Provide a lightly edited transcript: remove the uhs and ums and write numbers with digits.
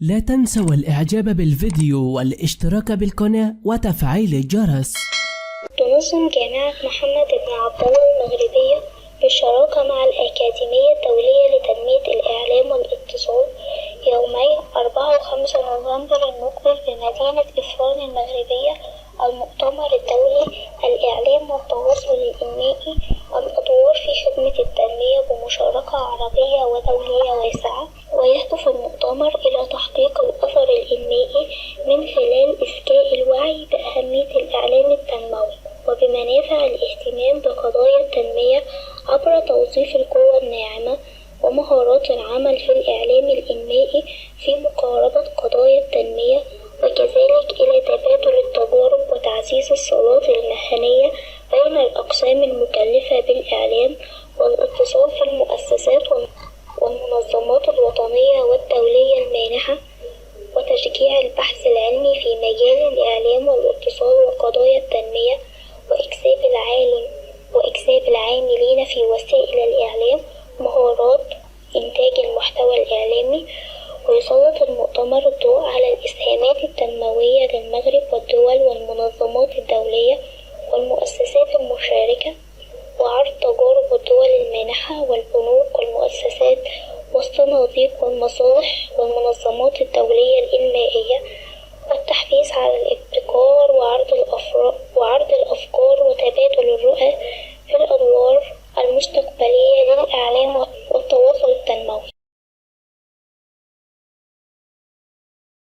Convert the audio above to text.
لا تنسوا الإعجاب بالفيديو والاشتراك بالقناة وتفعيل الجرس. تنظم جامعة محمد بن عبد الله المغربية بالشراكة مع الأكاديمية الدولية لتنمية الإعلام والاتصال يومي 4 و5 نوفمبر المقبل بمدينة إسوان المغربية المؤتمر الدولي الإعلام والتواصل الإنمائي، الأدوار في خدمة التنمية بمشاركة عربية ودولية واسعة. ويهدف المؤتمر إلى تحقيق الأثر الإنمائي من خلال إذكاء الوعي بأهمية الإعلام التنموي وبمنافع الاهتمام بقضايا التنمية عبر توظيف القوى الناعمة ومهارات العمل في الإعلام الإنمائي في مقاربة قضايا التنمية، وكذلك إلى تبادل التجارب وتعزيز الصلات المهنية بين الأقسام المكلفة بالإعلام والاتصال في المؤسسات والمنظمات الوطنية والدولية المانحة، وتشجيع البحث العلمي في مجال الإعلام والاتصال وقضايا التنمية، وإكساب العاملين في وسائل الإعلام مهارات إنتاج المحتوى الإعلامي. ويسلط المؤتمر الضوء على الإسهامات التنموية للمغرب والدول والمنظمات الدولية والمؤسسات المشاركة، وعرض تجارب الدول المانحة والبنوك والمؤسسات والصناديق والمصالح والمنظمات الدولية الإنمائية، والتحفيز على الابتكار